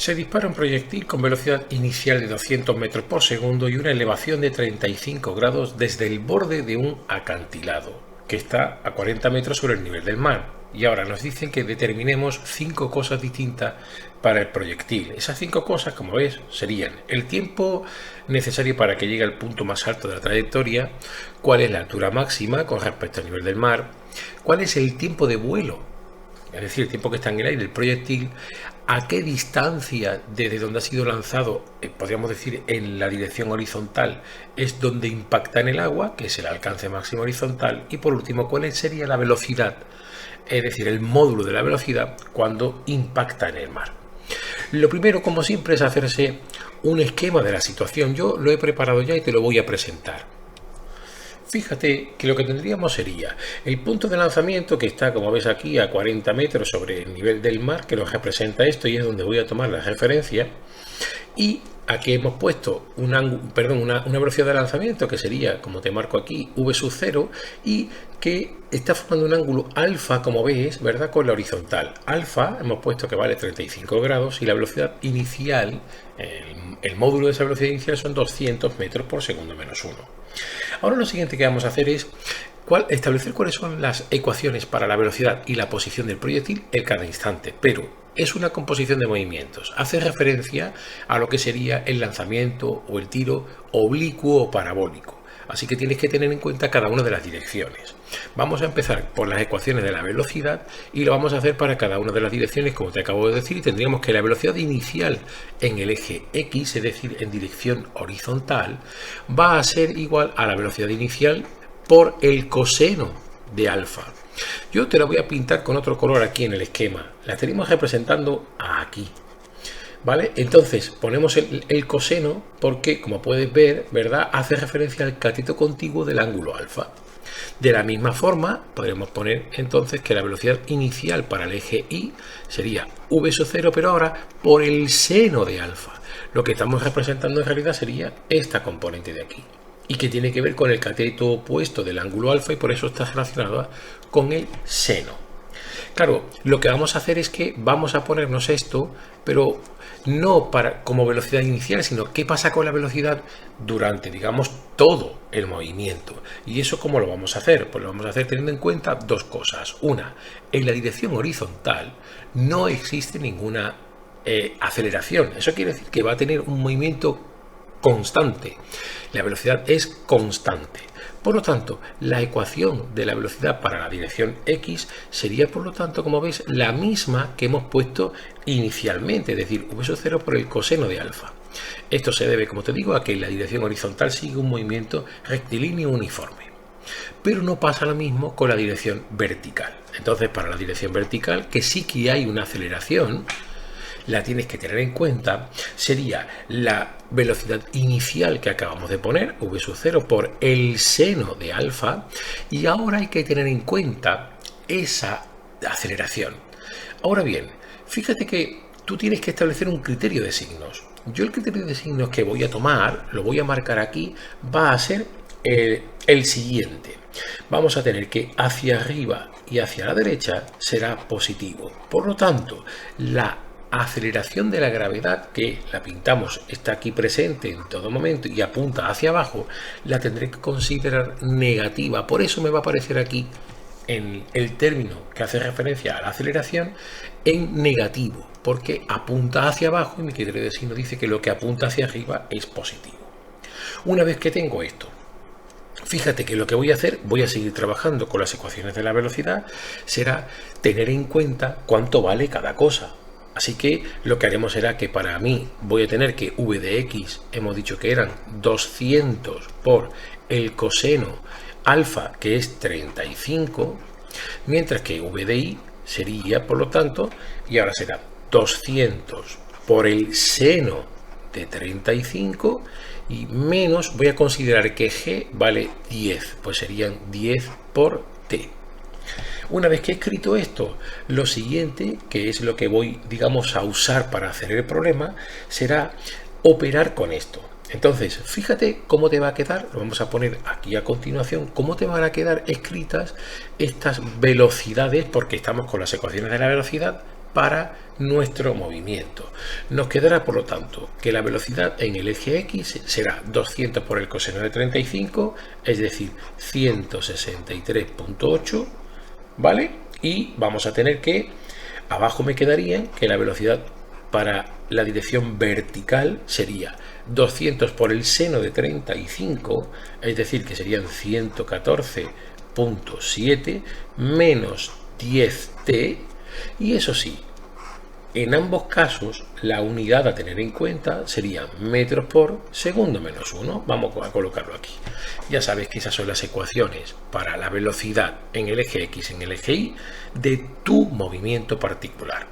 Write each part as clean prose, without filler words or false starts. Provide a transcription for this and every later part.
Se dispara un proyectil con velocidad inicial de 200 metros por segundo y una elevación de 35 grados desde el borde de un acantilado, que está a 40 metros sobre el nivel del mar. Y ahora nos dicen que determinemos 5 cosas distintas para el proyectil. Esas 5 cosas, como ves, serían el tiempo necesario para que llegue al punto más alto de la trayectoria, cuál es la altura máxima con respecto al nivel del mar, cuál es el tiempo de vuelo, es decir, el tiempo que está en el aire el proyectil, a qué distancia desde donde ha sido lanzado, podríamos decir en la dirección horizontal, es donde impacta en el agua, que es el alcance máximo horizontal, y por último, cuál sería la velocidad, es decir, el módulo de la velocidad cuando impacta en el mar. Lo primero, como siempre, es hacerse un esquema de la situación. Yo lo he preparado ya y te lo voy a presentar. Fíjate que lo que tendríamos sería el punto de lanzamiento, que está, como ves aquí, a 40 metros sobre el nivel del mar, que nos representa esto y es donde voy a tomar la referencia. Y aquí hemos puesto una velocidad de lanzamiento que sería, como te marco aquí, v sub 0, y que está formando un ángulo alfa, como ves, ¿verdad?, con la horizontal. Alfa hemos puesto que vale 35 grados y la velocidad inicial, el módulo de esa velocidad inicial son 200 metros por segundo menos 1. Ahora lo siguiente que vamos a hacer es establecer cuáles son las ecuaciones para la velocidad y la posición del proyectil en cada instante, pero es una composición de movimientos. Hace referencia a lo que sería el lanzamiento o el tiro oblicuo o parabólico. Así que tienes que tener en cuenta cada una de las direcciones. Vamos a empezar por las ecuaciones de la velocidad y lo vamos a hacer para cada una de las direcciones, como te acabo de decir. Tendríamos que la velocidad inicial en el eje X, es decir, en dirección horizontal, va a ser igual a la velocidad inicial por el coseno de alfa. Yo te la voy a pintar con otro color aquí en el esquema. La estaríamos representando aquí. ¿Vale? Entonces ponemos el coseno porque, como puedes ver, ¿verdad?, hace referencia al cateto contiguo del ángulo alfa. De la misma forma, podremos poner entonces que la velocidad inicial para el eje Y sería v sub 0, pero ahora por el seno de alfa. Lo que estamos representando en realidad sería esta componente de aquí, y que tiene que ver con el cateto opuesto del ángulo alfa y por eso está relacionada con el seno. Claro, lo que vamos a hacer es que vamos a ponernos esto, pero no como velocidad inicial, sino qué pasa con la velocidad durante, digamos, todo el movimiento. ¿Y eso cómo lo vamos a hacer? Pues lo vamos a hacer teniendo en cuenta dos cosas. Una, en la dirección horizontal no existe ninguna aceleración. Eso quiere decir que va a tener un movimiento constante. La velocidad es constante. Por lo tanto, la ecuación de la velocidad para la dirección X sería, por lo tanto, como ves, la misma que hemos puesto inicialmente, es decir, v sub 0 por el coseno de alfa. Esto se debe, como te digo, a que la dirección horizontal sigue un movimiento rectilíneo uniforme. Pero no pasa lo mismo con la dirección vertical. Entonces, para la dirección vertical, que sí que hay una aceleración, la tienes que tener en cuenta, sería la velocidad inicial que acabamos de poner, v sub 0 por el seno de alfa, y ahora hay que tener en cuenta esa aceleración. Ahora bien, fíjate que tú tienes que establecer un criterio de signos. Yo el criterio de signos que voy a tomar, lo voy a marcar aquí, va a ser el siguiente. Vamos a tener que hacia arriba y hacia la derecha será positivo. Por lo tanto, la aceleración de la gravedad, que la pintamos, está aquí presente en todo momento y apunta hacia abajo, la tendré que considerar negativa. Por eso me va a aparecer aquí en el término que hace referencia a la aceleración en negativo, porque apunta hacia abajo y mi criterio de signo dice que lo que apunta hacia arriba es positivo. Una vez que tengo esto, fíjate que lo que voy a hacer, voy a seguir trabajando con las ecuaciones de la velocidad, será tener en cuenta cuánto vale cada cosa. Así que lo que haremos será que para mí voy a tener que v de x, hemos dicho que eran 200 por el coseno alfa, que es 35, mientras que v de y sería, por lo tanto, y ahora será 200 por el seno de 35 y menos, voy a considerar que g vale 10, pues serían 10 por t. Una vez que he escrito esto, lo siguiente, que es lo que voy, digamos, a usar para hacer el problema, será operar con esto. Entonces, fíjate cómo te va a quedar, lo vamos a poner aquí a continuación, cómo te van a quedar escritas estas velocidades, porque estamos con las ecuaciones de la velocidad para nuestro movimiento. Nos quedará, por lo tanto, que la velocidad en el eje X será 200 por el coseno de 35, es decir, 163.8, ¿vale? Y vamos a tener que, abajo me quedaría que la velocidad para la dirección vertical sería 200 por el seno de 35, es decir, que serían 114.7 menos 10t, y eso sí, en ambos casos la unidad a tener en cuenta sería metros por segundo menos 1. Vamos a colocarlo aquí. Ya sabes que esas son las ecuaciones para la velocidad en el eje X, en el eje Y, de tu movimiento particular.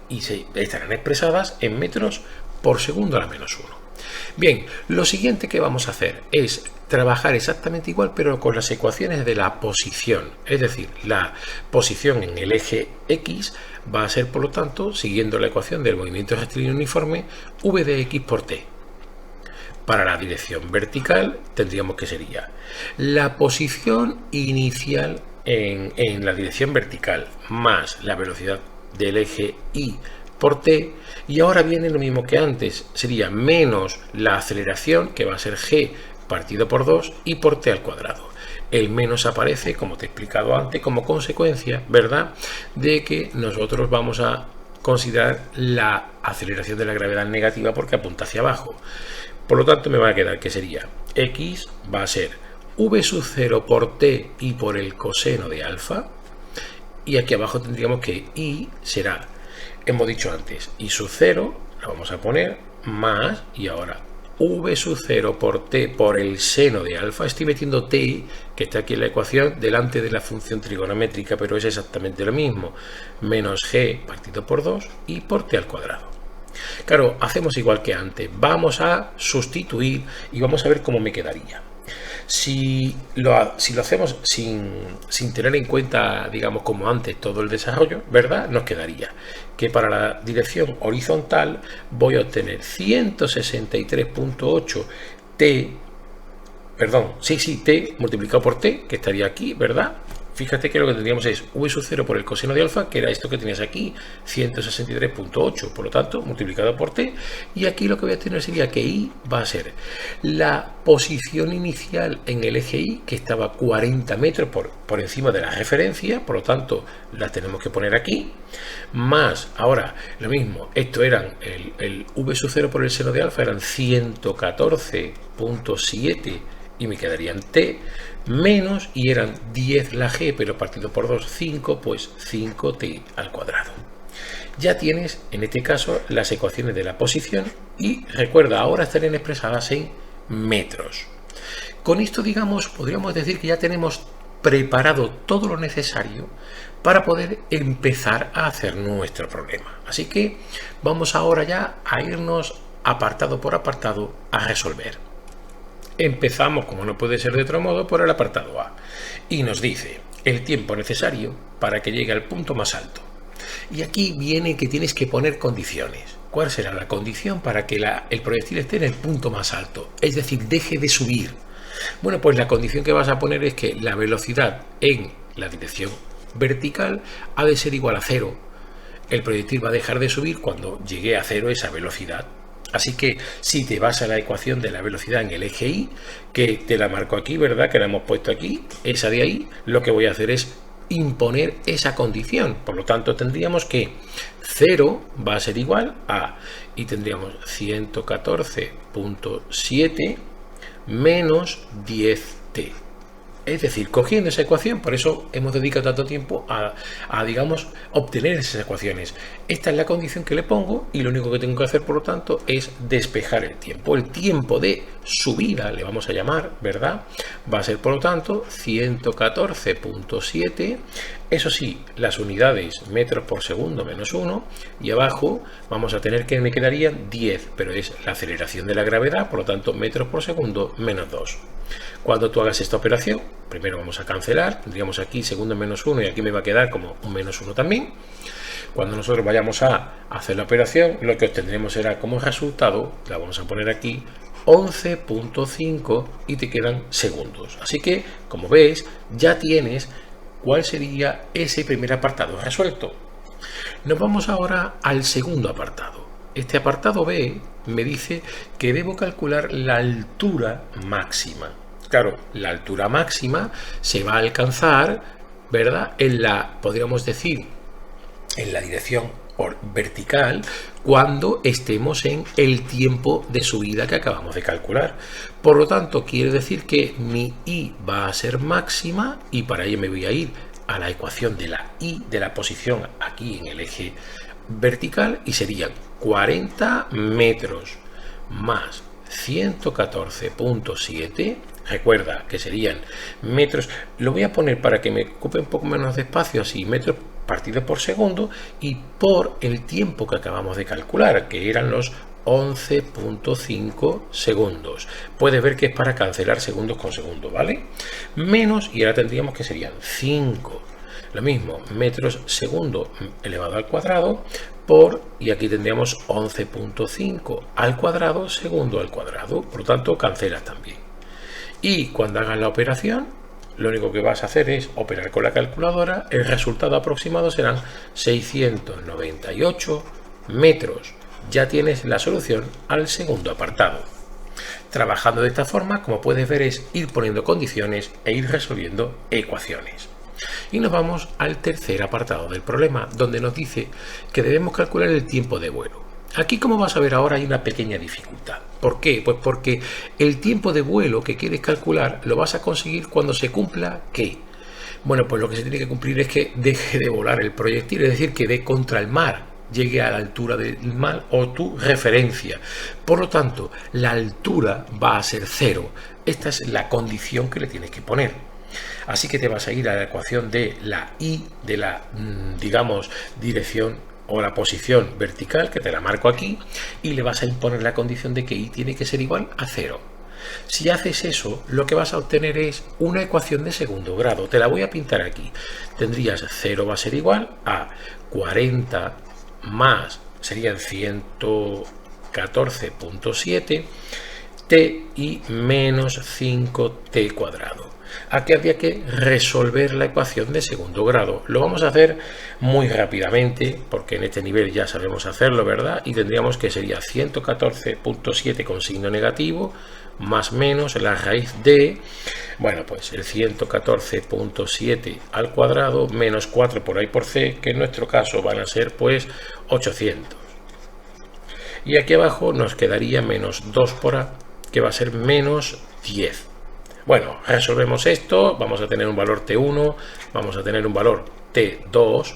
Y estarán expresadas en metros por segundo a la menos 1. Bien, lo siguiente que vamos a hacer es trabajar exactamente igual, pero con las ecuaciones de la posición. Es decir, la posición en el eje X va a ser, por lo tanto, siguiendo la ecuación del movimiento rectilíneo uniforme, v de x por t. Para la dirección vertical tendríamos que sería la posición inicial en la dirección vertical más la velocidad del eje Y por t, y ahora viene lo mismo que antes, sería menos la aceleración, que va a ser g partido por 2 y por t al cuadrado. El menos aparece, como te he explicado antes, como consecuencia, ¿verdad?, de que nosotros vamos a considerar la aceleración de la gravedad negativa porque apunta hacia abajo. Por lo tanto, me va a quedar que sería x va a ser v sub 0 por t y por el coseno de alfa, y aquí abajo tendríamos que y será, hemos dicho antes, y sub 0, lo vamos a poner, más, y ahora v sub 0 por t por el seno de alfa. Estoy metiendo t, que está aquí en la ecuación, delante de la función trigonométrica, pero es exactamente lo mismo, menos g partido por 2 y por t al cuadrado. Claro, hacemos igual que antes, vamos a sustituir y vamos a ver cómo me quedaría. Si lo hacemos sin tener en cuenta, digamos, como antes, todo el desarrollo, ¿verdad?, nos quedaría que para la dirección horizontal voy a obtener 163.8 t, perdón, t multiplicado por t, que estaría aquí, ¿verdad? Fíjate que lo que tendríamos es v sub 0 por el coseno de alfa, que era esto que tenías aquí, 163.8, por lo tanto, multiplicado por t, y aquí lo que voy a tener sería que y va a ser la posición inicial en el eje Y, que estaba 40 metros por encima de la referencia, por lo tanto, la tenemos que poner aquí, más, ahora, lo mismo, esto eran el v sub 0 por el seno de alfa, eran 114.7, y me quedarían t, menos, y eran 10 la g, pero partido por 2, 5, pues 5t al cuadrado. Ya tienes, en este caso, las ecuaciones de la posición, y recuerda, ahora estarían expresadas en metros. Con esto, digamos, podríamos decir que ya tenemos preparado todo lo necesario para poder empezar a hacer nuestro problema. Así que vamos ahora ya a irnos apartado por apartado a resolver. Empezamos, como no puede ser de otro modo, por el apartado A, y nos dice el tiempo necesario para que llegue al punto más alto. Y aquí viene que tienes que poner condiciones. ¿Cuál será la condición para que el proyectil esté en el punto más alto? Es decir, deje de subir. Bueno, pues la condición que vas a poner es que la velocidad en la dirección vertical ha de ser igual a 0. El proyectil va a dejar de subir cuando llegue a 0 esa velocidad. Así que si te vas a la ecuación de la velocidad en el eje Y, que te la marco aquí, ¿verdad?, que la hemos puesto aquí, esa de ahí, lo que voy a hacer es imponer esa condición. Por lo tanto, tendríamos que 0 va a ser igual a, y tendríamos 114.7 menos 10t. Es decir, cogiendo esa ecuación, por eso hemos dedicado tanto tiempo a digamos, obtener esas ecuaciones. Esta es la condición que le pongo y lo único que tengo que hacer, por lo tanto, es despejar el tiempo. El tiempo de subida, le vamos a llamar, ¿verdad?, va a ser, por lo tanto, 114.7. Eso sí, las unidades metros por segundo menos 1. Y abajo vamos a tener que me quedarían 10, pero es la aceleración de la gravedad, por lo tanto, metros por segundo menos 2. Cuando tú hagas esta operación, primero vamos a cancelar, tendríamos aquí segundo menos 1 y aquí me va a quedar como un menos 1 también. Cuando nosotros vayamos a hacer la operación, lo que obtendremos será como resultado, la vamos a poner aquí, 11.5 y te quedan segundos. Así que, como ves, ya tienes cuál sería ese primer apartado resuelto. Nos vamos ahora al segundo apartado. Este apartado B me dice que debo calcular la altura máxima. Claro, la altura máxima se va a alcanzar, ¿verdad? Podríamos decir, en la dirección vertical cuando estemos en el tiempo de subida que acabamos de calcular. Por lo tanto, quiere decir que mi y va a ser máxima y para ello me voy a ir a la ecuación de la y de la posición aquí en el eje vertical y serían 40 metros más 114.7. Recuerda que serían metros, lo voy a poner para que me ocupe un poco menos de espacio, así, metros partido por segundo y por el tiempo que acabamos de calcular, que eran los 11.5 segundos. Puedes ver que es para cancelar segundos con segundos, ¿vale? Menos, y ahora tendríamos que serían 5. Lo mismo, metros segundo elevado al cuadrado por, y aquí tendríamos 11.5 al cuadrado, segundo al cuadrado. Por lo tanto, cancelas también. Y cuando hagas la operación, lo único que vas a hacer es operar con la calculadora. El resultado aproximado serán 698 metros. Ya tienes la solución al segundo apartado. Trabajando de esta forma, como puedes ver, es ir poniendo condiciones e ir resolviendo ecuaciones. Y nos vamos al tercer apartado del problema, donde nos dice que debemos calcular el tiempo de vuelo. Aquí, como vas a ver ahora, hay una pequeña dificultad. ¿Por qué? Pues porque el tiempo de vuelo que quieres calcular lo vas a conseguir cuando se cumpla ¿qué? Bueno, pues lo que se tiene que cumplir es que deje de volar el proyectil, es decir, que dé contra el mar, llegue a la altura del mar o tu referencia. Por lo tanto, la altura va a ser 0. Esta es la condición que le tienes que poner. Así que te vas a ir a la ecuación de la y de la, digamos, dirección o la posición vertical, que te la marco aquí, y le vas a imponer la condición de que y tiene que ser igual a 0. Si haces eso, lo que vas a obtener es una ecuación de segundo grado. Te la voy a pintar aquí. Tendrías 0 va a ser igual a 40 más, serían 114.7 t y menos 5t cuadrado. Aquí habría que resolver la ecuación de segundo grado. Lo vamos a hacer muy rápidamente porque en este nivel ya sabemos hacerlo, ¿verdad? Y tendríamos que sería 114.7 con signo negativo más menos la raíz de, bueno, pues el 114.7 al cuadrado menos 4 por ahí por c, que en nuestro caso van a ser pues 800. Y aquí abajo nos quedaría menos 2 por a, que va a ser menos 10. Bueno, resolvemos esto, vamos a tener un valor T1, vamos a tener un valor T2.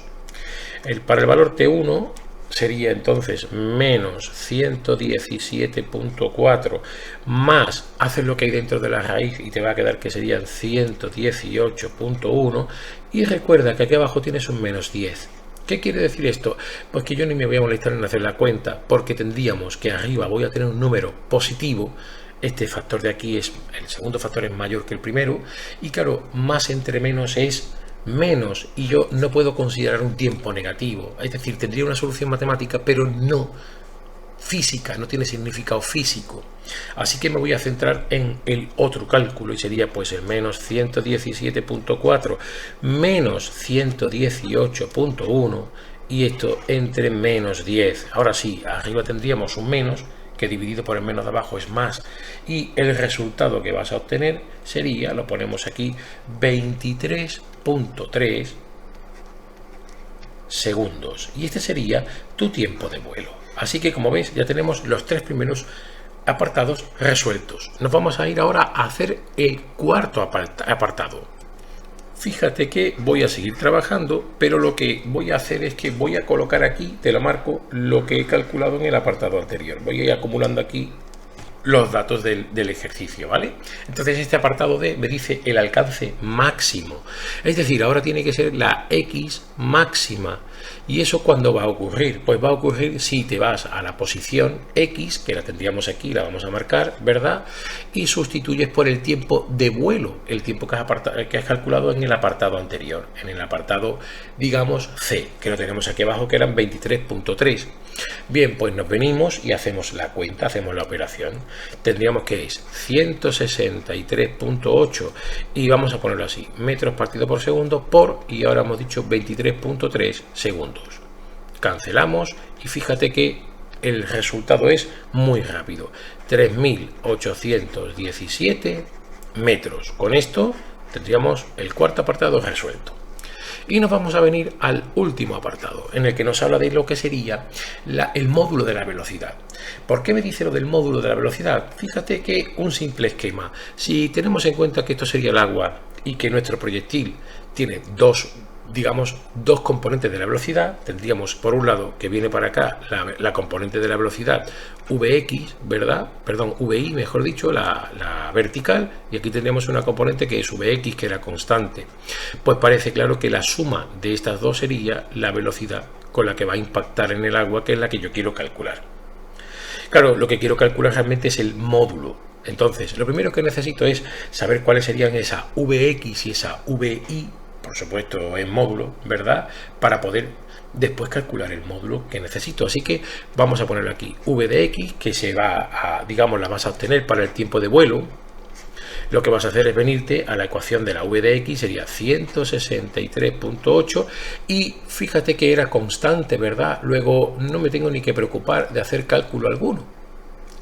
Para el valor T1 sería entonces menos 117.4 más, haces lo que hay dentro de la raíz y te va a quedar que serían 118.1 y recuerda que aquí abajo tienes un menos 10. ¿Qué quiere decir esto? Pues que yo ni me voy a molestar en hacer la cuenta porque tendríamos que arriba voy a tener un número positivo. Este factor de aquí es, el segundo factor es mayor que el primero y claro, más entre menos es menos y yo no puedo considerar un tiempo negativo. Es decir, tendría una solución matemática pero no física, no tiene significado físico. Así que me voy a centrar en el otro cálculo y sería pues el menos 117.4 menos 118.1 y esto entre menos 10. Ahora sí, arriba tendríamos un menos que dividido por el menos de abajo es más y el resultado que vas a obtener sería, lo ponemos aquí, 23.3 segundos y este sería tu tiempo de vuelo. Así que como ves ya tenemos los tres primeros apartados resueltos. Nos vamos a ir ahora a hacer el cuarto apartado. Fíjate que voy a seguir trabajando, pero lo que voy a hacer es que voy a colocar aquí, te lo marco, lo que he calculado en el apartado anterior. Voy a ir acumulando aquí los datos del ejercicio, ¿vale? Entonces este apartado D me dice el alcance máximo. Es decir, ahora tiene que ser la X máxima. ¿Y eso cuándo va a ocurrir? Pues va a ocurrir si te vas a la posición X, que la tendríamos aquí, la vamos a marcar, ¿verdad? Y sustituyes por el tiempo de vuelo, el tiempo que has calculado en el apartado anterior, en el apartado, digamos, C, que lo tenemos aquí abajo, que eran 23.3. Bien, pues nos venimos y hacemos la cuenta, hacemos la operación. Tendríamos que es 163.8 y vamos a ponerlo así, metros partido por segundo por, y ahora hemos dicho 23.3 segundos. cancelamos y fíjate que el resultado es muy rápido, 3.817 metros. Con esto tendríamos el cuarto apartado resuelto. Y nos vamos a venir al último apartado, en el que nos habla de lo que sería el módulo de la velocidad. ¿Por qué me dice lo del módulo de la velocidad? Fíjate que un simple esquema. Si tenemos en cuenta que esto sería el agua y que nuestro proyectil tiene dos componentes de la velocidad, tendríamos por un lado que viene para acá la componente de la velocidad Vx, ¿verdad? Perdón, Vi, mejor dicho, la vertical, y aquí tendríamos una componente que es Vx, que era constante. Pues parece claro que la suma de estas dos sería la velocidad con la que va a impactar en el agua, que es la que yo quiero calcular. Claro, lo que quiero calcular realmente es el módulo. Entonces, lo primero que necesito es saber cuáles serían esa Vx y esa Vi, por supuesto en módulo, ¿verdad? Para poder después calcular el módulo que necesito. Así que vamos a ponerlo aquí, v de x, que se va a, la vas a obtener para el tiempo de vuelo. Lo que vas a hacer es venirte a la ecuación de la v de x, sería 163.8, y fíjate que era constante, ¿verdad? Luego no me tengo ni que preocupar de hacer cálculo alguno.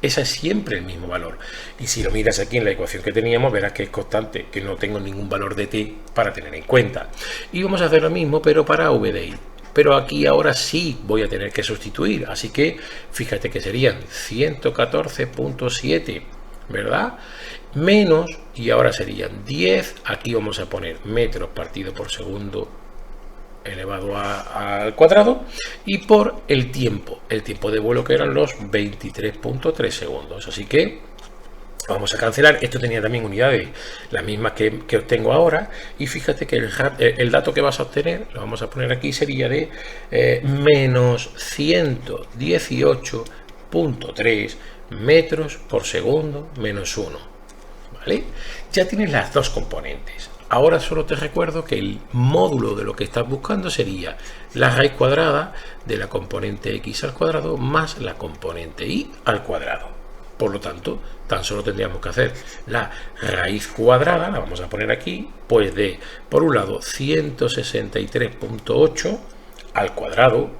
Ese es siempre el mismo valor. Y si lo miras aquí en la ecuación que teníamos, verás que es constante, que no tengo ningún valor de t para tener en cuenta. Y vamos a hacer lo mismo, pero para v de y. Pero aquí ahora sí voy a tener que sustituir. Así que fíjate que serían 114.7, ¿verdad? Menos, y ahora serían 10. Aquí vamos a poner metros partido por segundo elevado al cuadrado, y por el tiempo de vuelo, que eran los 23.3 segundos. Así que vamos a cancelar. Esto tenía también unidades, las mismas que obtengo ahora, y fíjate que el dato que vas a obtener, lo vamos a poner aquí, sería de menos 118.3 metros por segundo menos 1. ¿Vale? Ya tienes las dos componentes. Ahora solo te recuerdo que el módulo de lo que estás buscando sería la raíz cuadrada de la componente x al cuadrado más la componente y al cuadrado. Por lo tanto, tan solo tendríamos que hacer la raíz cuadrada, la vamos a poner aquí, pues de, por un lado, 163.8 al cuadrado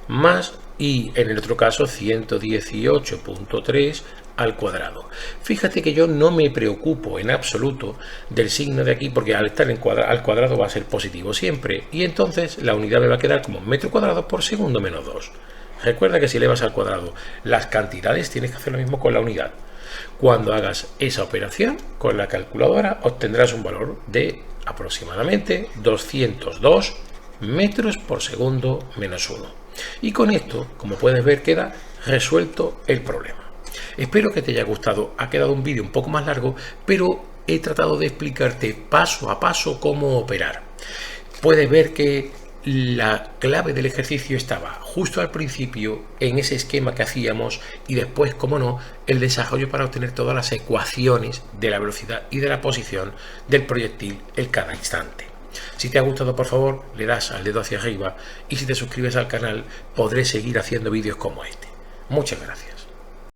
más, y en el otro caso 118.3 al cuadrado. Fíjate que yo no me preocupo en absoluto del signo de aquí, porque al estar al cuadrado va a ser positivo siempre, y entonces la unidad me va a quedar como metro cuadrado por segundo menos 2. Recuerda que si elevas al cuadrado las cantidades, tienes que hacer lo mismo con la unidad. Cuando hagas esa operación con la calculadora, obtendrás un valor de aproximadamente 202 metros por segundo menos 1. Y con esto, como puedes ver, queda resuelto el problema. Espero que te haya gustado. Ha quedado un vídeo un poco más largo, pero he tratado de explicarte paso a paso cómo operar. Puedes ver que la clave del ejercicio estaba justo al principio en ese esquema que hacíamos, y después, como no, el desarrollo para obtener todas las ecuaciones de la velocidad y de la posición del proyectil en cada instante. Si te ha gustado, por favor, le das al dedo hacia arriba, y si te suscribes al canal podré seguir haciendo vídeos como este. Muchas gracias.